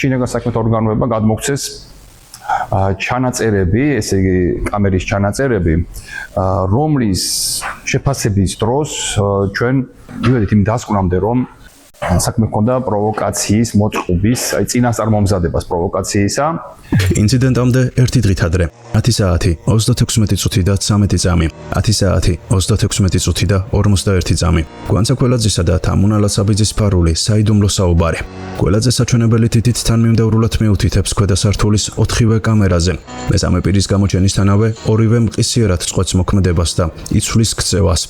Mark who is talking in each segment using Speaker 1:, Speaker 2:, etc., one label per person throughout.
Speaker 1: შინაგან საქმეთა ორგანოებმა გადმოგცეს ჩანაწერები, ესე იგი კამერის ჩანაწერები, რომლის შეფასების დროს ჩვენ მივედით იმ დასკვნამდე, რომ საქმე ჰქონდა პროვოკაციის მოწყობის, აი წინასწარმომზადებას პროვოკაციისა.
Speaker 2: ინციდენტამდე 1 დღით ადრე 10 საათი 36 წუთი და 13 წამი, 10 საათი 36 წუთი და 41 წამი. გვანცა კველაძისა და თამუნა ლაცაბიძის ფარული საიდუმლო საუბარი. კველაძე საჩვენებელი თითით თანმიმდევრულად მიუთითებს ქვედა სართულის 4-ვე კამერაზე. მესამე პირის გამოჩენისთანავე ორივე მყისიერად წყვეტს მოქმედებას და იცვლის ქცევას.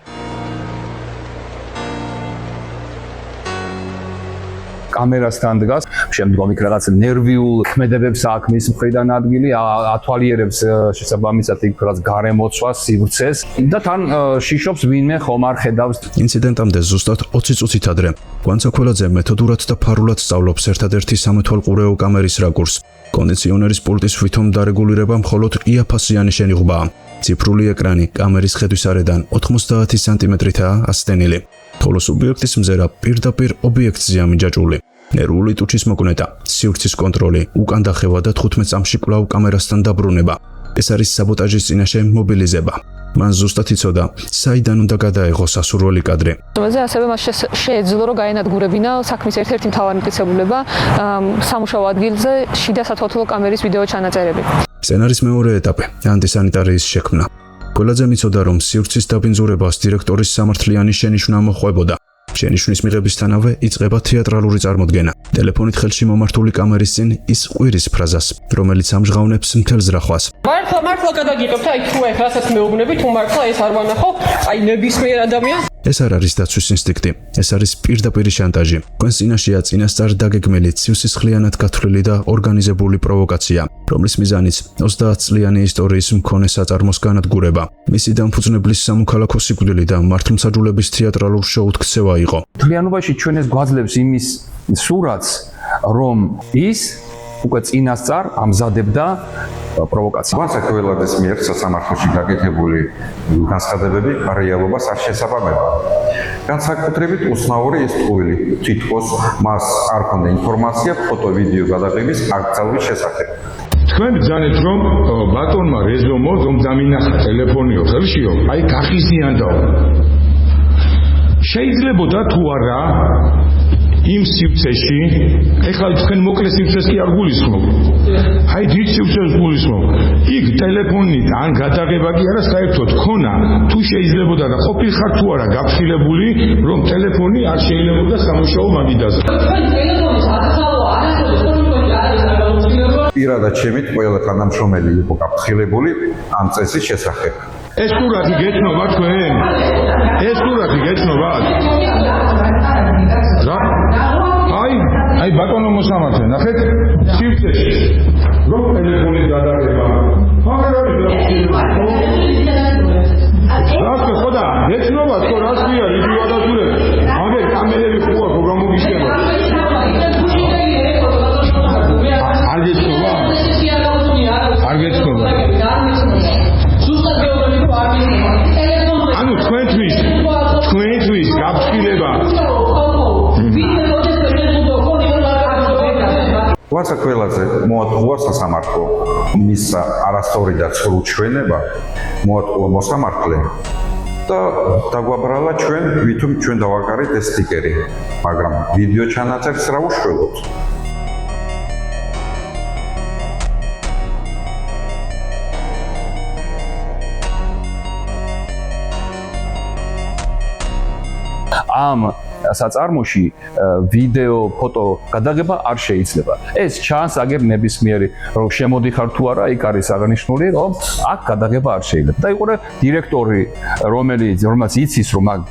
Speaker 1: კამერასთან დგას, შემდგომ იქ რაღაც ნერვიულ ქმედებებს აქმნის მხრიდან ადგილი, ათვალიერებს შესაბამისად იქ რაღაც გარემოცვას, სივრცეს და თან შიშობს ვინმე ხომ არ ხედავს.
Speaker 2: ინციდენტამდე ზუსტად 20 წუთით ადრე გვანცა კველაძე მეთოდურად და ფარულად სწავლობს ერთადერთი სამეთვალყურეო კამერის რაკურსს. კონდიციონერის პულტის ვითომ დარეგულირება მხოლოდ იაფასიანი შენიღბაა. ციფრული ეკრანი კამერის ხედვის არედან 90 სანტიმეტრითაა ასტენილი. ხოლო სუბიექტის მზერა პირდაპირ ობიექტზეა მიჯაჭვული. ნერვული ტუჩის მოკნეტა, სივრცის კონტროლი, უკან დახევა და 15 წამში კვლავ კამერასთან დაბრუნება. ეს არის საბოტაჟის წინაშე მობილიზება. მან ზუსტად იცოდა, საიდან უნდა გადაეღოს ასურველი კადრი.
Speaker 3: ასევე მას შეეძლო, რომ გაენადგურებინა საქმის ერთ-ერთი მთავარი მტკიცებულება სამუშაო ადგილზე შიდა სათვალთვალო კამერის ვიდეო ჩანაწერები.
Speaker 2: სცენარის მეორე ეტაპი ანტისანიტარიის შექმნა. კველაძე მიცოდა, რომ სივრცის დაბინძურებას დირექტორის სამართლიანი შენიშვნა მოჰყვებოდა. შენიშვნის მიღებისთანავე იწყება თეატრალური წარმოდგენა. ტელეფონით ხელში მომართული კამერის წინ ის ყვირის ფრაზას, რომელიც ამჟღავნებს მთელ ზრახვას.
Speaker 4: მართლა გადაგიღებთ, აი თუ ეხლა რასაც მეუბნები, თუ მართლა ეს არ ვანახო, აი ნებისმიერ ადამიანს.
Speaker 2: ეს არ არის დაცვის ინსტინქტი, ეს არის პირდაპირი შანტაჟი. თქვენს წინაშეა წინასწარ დაგეგმილი ცივსისხლიანად გათვლილი და ორგანიზებული პროვოკაცია, რომლის მიზანიც 30 წლიანი ისტორიის მქონე საწარმოს განადგურება. მისი დამფუძნებლის სამოქალაქო სიკვდილი და მართლმსაჯულების თეატრალურ შოუთ ქცევა იყო.
Speaker 1: მთლიანობაში ჩვენ ეს გვაძლევს იმის სურათს, რომ ის უკვე წინასწარ ამზადებდა პროვოკაციას.
Speaker 5: გვანცა კველაძის მიერ სასამართლოში გაკეთებული განცხადებები რეალობას არ შესაბამება. განსაკუთრებით უცნაური ის ტყუილი, თითქოს მას არ ჰქონდა ინფორმაცია ფოტო-ვიდეო გადაღების აკრძალვის შესახებ.
Speaker 6: თქვენ ბრძანეთ, რომ ბატონმა რეზომო რომ დამინახა ტელეფონიო ხელშიო, აი გახიზნიანდაო. შეიძლებოდა თუ არა იმ სივრცეში, ეხლა თქვენ მოკლე სივრცეს კი არ გულისხმობ. აი დიდ სივრცეს გულისხმობ. იქ ტელეფონი ან გადაღება კი არა საერთოდ ქონა, თუ შეიძლებოდა და ყოფილხარ თუ არა გაფრთხილებული, რომ ტელეფონი არ შეიძლებოდა სამუშაო მაგიდაზე.
Speaker 5: პირადად შემით ყველა თანამშრომელი იყო გაფრთხილებული ამ წესის შესახებ.
Speaker 6: ეს სურათი გეცნობა თქვენ? ეს სურათი გეცნობა? რა? აი ბატონო მოსამართლე, ნახეთ, სივრცეში. რომ ტელეფონი გადაღება. მაგრამ რა ხოდა? გეცნობა თქო რა ქვია, ვიდეო ადასტურებ. აგერ კამერები ხო აქვს, რომ მოგიშება. არ გეცნობა? არ გეცნობა. ანუ თქვენთვის გაფრთხილება.
Speaker 5: გვანცა კველაძე მოატყუა სასამართლო მისცა არასწორი და ცრუ ჩვენება, მოატყუა მოსამართლე და დაგვაბრალა ჩვენ, ვითომ ჩვენ დავაკარეთ ეს სტიკერი, მაგრამ ვიდეო ჩანაწერს რა უშველოთ?
Speaker 1: ამ საწარმოში ვიდეო, ფოტო გადაღება არ შეიძლება. ეს ჩანს აგერ ნებისმიერი, რომ შემოდიხარ თუ არა, იქ არის აღნიშნული, რომ აქ გადაღება არ შეიძლება. და იყურე დირექტორი, რომელიც იცის, რომ აქ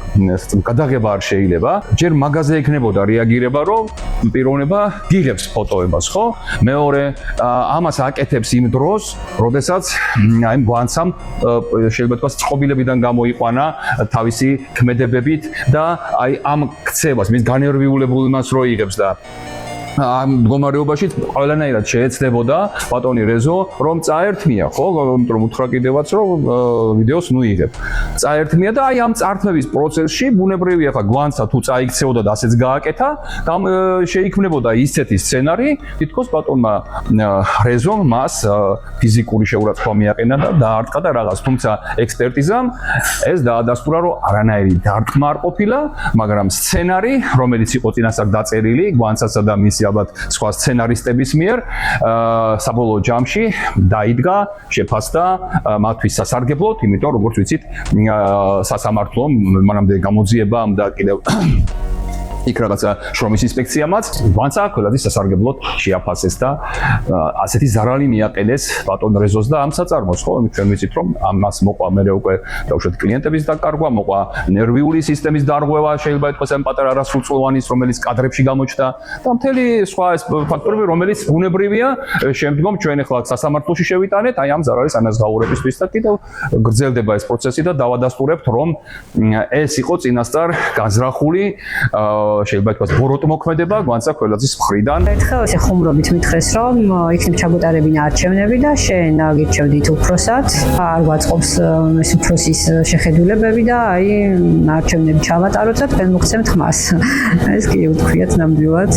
Speaker 1: გადაღება არ შეიძლება, ჯერ მაგაზე ექნებოდა რეაგირება, რომ პიროვნება გიღებს ფოტოებას, ხო? მეორე, ამას აკეთებს იმ დროს, როდესაც აი გვანცამ შეიძლება თქვა წყობილებიდან გამოიყვანა თავისი ქმედებებით და აი ამ ქცევას, მის განერვიულებულებას რო იღებს და ამ მდგომარეობაში ყველანაირად შეეცდებოდა ბატონი რეზო რომ წაერთმია, ხო, იმიტომ რომ უთხრა კიდევაც რომ ვიდეოს ნუ იღებ. წაერთმია და აი ამ წართმების პროცესში ბუნებრივია ხა გვანცა თუ წაიქცეოდა და ასეც გააკეთა, შეიქმნებოდა ისეთი სცენარი, თითქოს ბატონმა რეზომ მას ფიზიკური შეურაცხყოფა მიაყენა და დაარტყა და რაღაც, თუმცა ექსპერტიზამ ეს დაადასტურა რომ არანაირი დარტყმა არ ყოფილა, მაგრამ სცენარი, რომელიც იყო წინასწარ დაწერილი გვანცასა და მისი ალბათ სხვა სცენარისტების მიერ საბოლოო ჯამში დაიდგა, შეფასდა მათთვის სასარგებლოდ, იმიტომ როგორც ვიცით, სასამართლომ მანამდე გამოძიებამ და კიდევ იქ რაღაცა შრომის ინსპექციამაც ვანცა ყველადის სასარგებლოდ შეაფასეს და ასეთი ზარალი მიაყენეს ბატონ რეზოს და ამ საწარმოს, ხო, ჩვენ ვიცით რომ ამას მოყვა მე უკვე დაუშვათ კლიენტების დაკარგვა, მოყვა ნერვიული სისტემის დარღვევა, შეიძლება ითქვას ამ პატარა არასრულწლოვანის, რომელიც კადრებში გამოჩნდა და მთელი სხვა ეს ფაქტორები, რომელიც ბუნებრივია, შემდგომ ჩვენ ახლა სასამართლოში შევიტანეთ აი ამ ზარალის ანაზღაურებისთვის და კიდევ გრძელდება ეს პროცესი და დავადასტურებთ რომ ეს იყო წინასწარ განზრახული შეიძლება ითქვას ბოროტმოქმედება გვანცა ყველაძის მხრიდან.
Speaker 7: ერთხელ ესე ხუმრობით მითხრეს რომ იქნებ ჩაგუტარებინა არჩევნები და შენ გირჩევდით უფროსად, არ გვაწყობს ეს უფროსის შეხედულებები და აი არჩევნები ჩავატაროთ და თქვენ მოგცემთ ხმას. ეს კი უთქვიათ ნამდვილად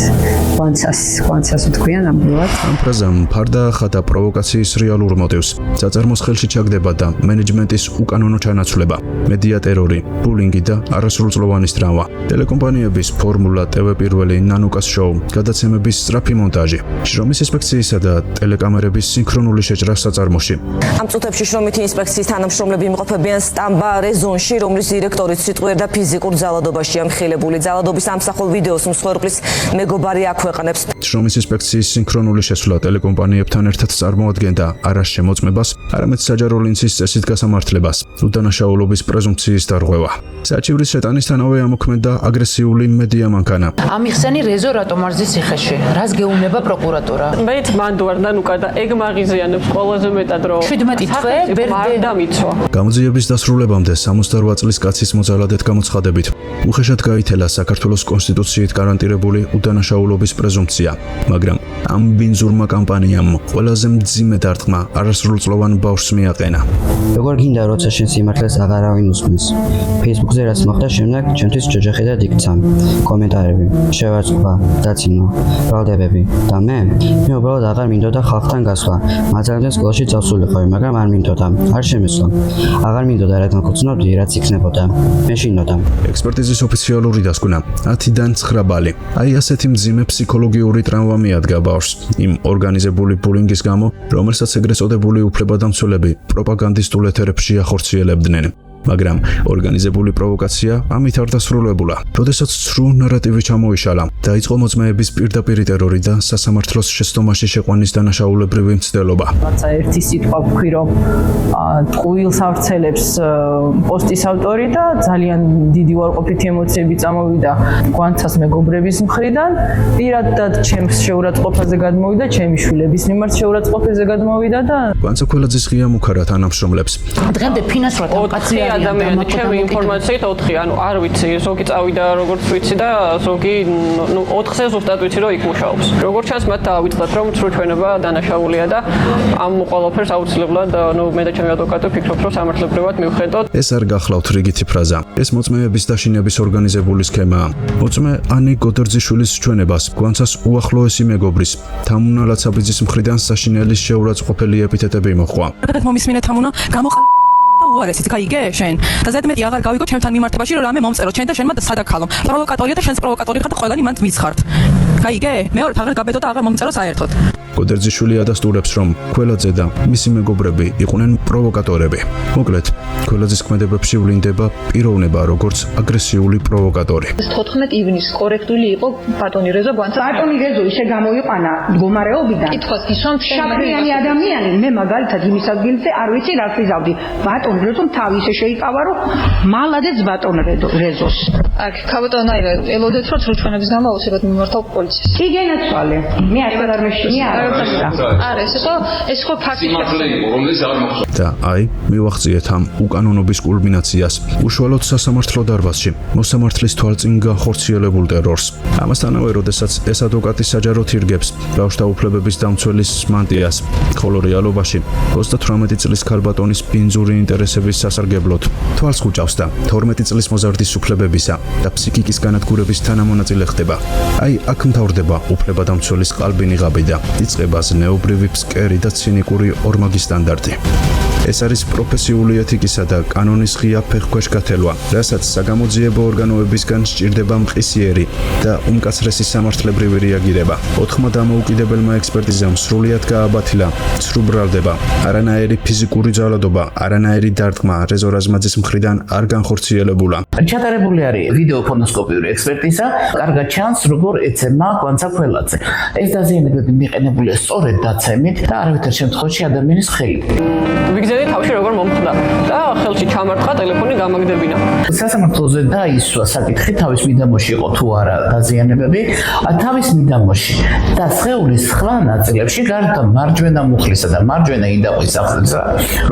Speaker 7: გვანცას უთქვიან ნამდვილად.
Speaker 2: ამ ფრაზამ ფარდა ახადა პროვოკაციის რეალურ მოტივს. წაწარმოს ხელში ჩაგდება და მენეჯმენტის უკანონო ჩანაცვლება, მედია ტერორი, ბულინგი და არასრულწლოვანის ტრავმა. ტელეკომპანიების ფორმულა TV პირველი ნანუკას შოუ, გადაცემების სწრაფი მონტაჟი, შრომის ინსპექციისა და ტელეკამერების სინქრონული შეჭრა საწარმოში.
Speaker 8: ამ წუთებში შრომითი ინსპექციის თანამშრომლები იმყოფებიან სტამბა რეზონში, რომლის დირექტორიც სიტყვიერ და ფიზიკურ ძალადობაშია მხილებული. ძალადობის ამსახველ ვიდეოს მსხვერპლის მეგობარი აქვეყნებს.
Speaker 2: შრომის ინსპექციის სინქრონული შესვლა ტელეკომპანიებთან ერთად წარმოადგენდა არა შემოწმებას, არამედ საჯარო ლინცის წესით გასამართლებას, უდანაშაულობის პრეზუმპციის დარღვევა. საჩივრის შეტანისთანავე ამოქმედა აგრესიული მედია მანქანა.
Speaker 9: ამიხსენი რეზო რატომ არ ზის ციხეში? რას გეუბნება პროკურატურა?
Speaker 4: მეც მანდ ვარ ნანუკა და ეგ მაღიზიანებს ყველაზე მეტად რომ
Speaker 9: 17 თვე
Speaker 4: ვერ დამიცვა.
Speaker 2: გამოძიების დასრულებამდე 68 წლის კაცის მოძალადეთ გამოცხადებით უხეშად გაითელა საქართველოს კონსტიტუციით გარანტირებული უდანაშაულობის პრეზუმპცია, მაგრამ ამ ბინძურმა კამპანიამ ყველაზე მძიმე დარტყმა არასრულწლოვან ბავშვს მიაყენა.
Speaker 10: როგორ გინდა როცა შენ სიმართლეს აღარავინ უსმენს? Facebook-ზე რაც მოხდა შემდეგ ჩემთვის ჯოჯოხედად იქცა. კომენტარები, შევარწყვა, დაცინვა, ბრალდებები და მე უბრალოდ აღარ მინდოდა ხალხთან გასვლა. მაზალიდან სკოლაში წავსულიყავი, მაგრამ არ მინდოდა. არ შემეცვა. აღარ მინდოდა რადგან გწნობდი რაც იქნებოდა. მე შინოდა.
Speaker 2: ექსპერტიზის ოფიციალური დასკვნა 10-დან 9 ბალი. აი ასეთი მძიმე ფსიქოლოგიური ტრავმა მიადგა ბავშვს იმ ორგანიზებული ბულინგის გამო, რომელსაც ეგრეთ წოდებული უფლებადამცველები პროპაგანდისტულ ეთერებში ახორციელებდნენ. მაგრამ ორგანიზებული პროვოკაცია ამით არ დასრულებულა. როდესაც ცრუ ნარატივი ჩამოიშალა, დაიწყო მოწმეების პირდაპირი ტერორი და სასამართლოს შეცდომაში შეყვანის დანაშაულებრივი მცდელობა.
Speaker 11: რაცა ერთი სიტყვა ვქვი რომ ტყუილს ავრცელებს პოსტის ავტორი და ძალიან დიდი უარყოფითი ემოციები წამოვიდა გვანცას მეგობრების მხრიდან, პირადად ჩემს შეურაცხყოფაზე გადმოვიდა, ჩემი შვილების მიმართ შეურაცხყოფაზე გადმოვიდა და
Speaker 2: გვანცა ქველაძის ღია მუქარა თანამშრომლებს.
Speaker 9: დღემდე ფინანსურად კაცია
Speaker 4: ადამიანი ჩემი ინფორმაციით 4, ანუ არ ვიცი, ზოგი წავიდა როგორც ვიცი და ზოგი 4-ზე ზუსტად ვიცი რომ იქ მუშაობს. როგორც ჩანს მათ დავიწყდათ რომ სრულჩვენება დანაშაულია და ამ ყველაფერს აუცილებლად მე და ჩემი ადვოკატი ვფიქრობთ რომ სამართლებრივად მივხედოთ.
Speaker 2: ეს არ გახლავთ რიგითი ფრაზა. ეს მოწმეების დაშინების ორგანიზებული სქემაა. მოწმე ანი გოდერძიშვილის ჩვენებას გვანცას უახლოესი მეგობრის თამუნა ლაცაბიძის მხრიდან საშინელის შეურაცხყოფელი ეპითეტები მოჰყვა.
Speaker 11: მომისმინე თამუნა უარესით გაიგე შენ და ზედმეტი აღარ გავიგო ჩემთან მიმართებაში რომ რამე მომწერო ჩვენ და შენმა სადაქალო პროვოკატორია და შენს პროვოკატორი ხარ და ყველანი მანდ მიცხართ გაიგე მეორე აღარ გაბედო და აღარ მომწერო საერთოდ
Speaker 2: გოდერძიშვილი ადასტურებს რომ ქველაძე და მისი მეგობრები იყვნენ პროვოკატორები მოკლედ ქველაძის ქმედებებში ვლინდება პიროვნება როგორც აგრესიული პროვოკატორი
Speaker 3: 14 ივნისს კორექტული იყო ბატონი რეზო გვანცა
Speaker 7: ბატონი რეზო ისე გამოიყვანა მდგომარეობიდან
Speaker 3: კითხოს ისვამ
Speaker 7: შაფრიანი ადამიანი მე მაგალითად იმის ადგილზე არ ვიცი რას ვიზავდი ბატონი
Speaker 12: ბატონ რეზომ თავი ისე შეიკავა რომ მალადეც ბატონ რეზოს
Speaker 3: აქ ქაბატონი ელოდეთ რომ ჩვენების გამო აუცილებლად მიმართავ პოლიციას
Speaker 12: კი გენაცვალე მე არ მეშინი
Speaker 3: არა ეს ხო ფაქტი
Speaker 2: და აი მივახციეთ ამ უკანონობის კულმინაციას უშუალოდ სასამართლო დარბაზში მოსამართლის თვალწინ განხორციელებულ ტერორს ამასთანავე როდესაც ეს ადვოკატი საჯაროდ ირგებს ბავშვთა უფლებების დამცველის მანტიას ხოლო რეალობაში 38 წლის ქალბატონის ბინძური ინტერესების სასარგებლოდ თვალს ხუჭავს და 12 წლის მოზარდის უფლებებისა და ფსიქიკის განადგურების თანამონაწილე ხდება აი აქ მთავრდება უფლებადამცველის ყალბინი ღაბი და იწყება ზნეობრივი ფსკერი და ცინიკური ორმაგი სტანდარტი ეს არის პროფესიული ეთიკისა და კანონის ღია ფეხქვეშ გათელვა, რასაც საგამოძიებო ორგანოებისგან სჭირდება მყისიერი და უმკაცრესი სამართლებრივი რეაგირება. 4 დამოუკიდებელმა ექსპერტიზამ სრულიად გააბათილა, ცრუბრალდება, არანაირი ფიზიკური ძალადობა, არანაირი დარტყმა რეზო რაზმაძის მხრიდან არ განხორციელებულა.
Speaker 9: ჩატარებული არის ვიდეოფონოსკოპიური ექსპერტიზა, კარგად ჩანს, როგორ ეცემა კვანცა ქველაძე. ეს დაზიანებები მიყენებულია სწორედ დაცემით და არავითარ შემთხვევაში ადამიანის ხელით.
Speaker 4: ვიგზავნა თავში როგორ მომხდა და ხელში ჩამარტყა ტელეფონი გამაგდებინა.
Speaker 9: სასამართლოზე დაისვა საკითხი თავის მიდამოში იყო თუ არა დაზიანებები, თავის მიდამოში და სხეულის სხვა ნაწილებში გარდა მარჯვენა მუხლისა და მარჯვენა ინდაყვის ახლისა,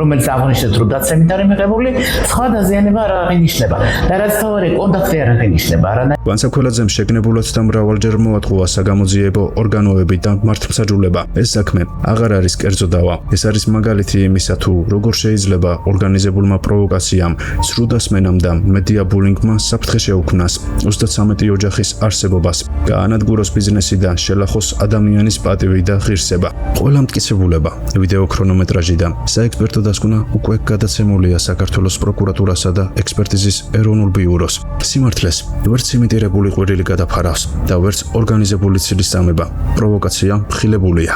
Speaker 9: რომელიც აღნიშნეთ რომ დაცემით არის მიღებული, სხვა დაზიანება არ აღინიშნება და რაც თავარი კონტაქტი არ აღინიშნება.
Speaker 2: კვანცა ქველაძემ შეგნებულად და მრავალჯერ მოატყუა საგამოძიებო ორგანოები და მართლმსაჯულება. ეს საქმე აღარ არის კერძო დავა. ეს არის მაგალითი იმისა თუ როგორ შეიძლება ორგანიზებულმა პროვოკაციამ, სრუდასმენამ და მედია ბულინგმა საფრთხე შეუქმნას 33 ოჯახის არსებობას, გაანადგუროს ბიზნესი და შელახოს ადამიანის პატივი და ღირსება. ყველა მტკიცებულება, ვიდეო ქრონომეტრაჟი და საექსპერტო დასკვნა უკვე გადაცემულია საქართველოს პროკურატურასა და ექსპერტიზის ეროვნულ ბიუროს. სიმართლეს ვერც იმიტირებული ყვირილი გადაფარავს და ვერც ორგანიზებული ცილის წამება. პროვოკაცია მხილებულია.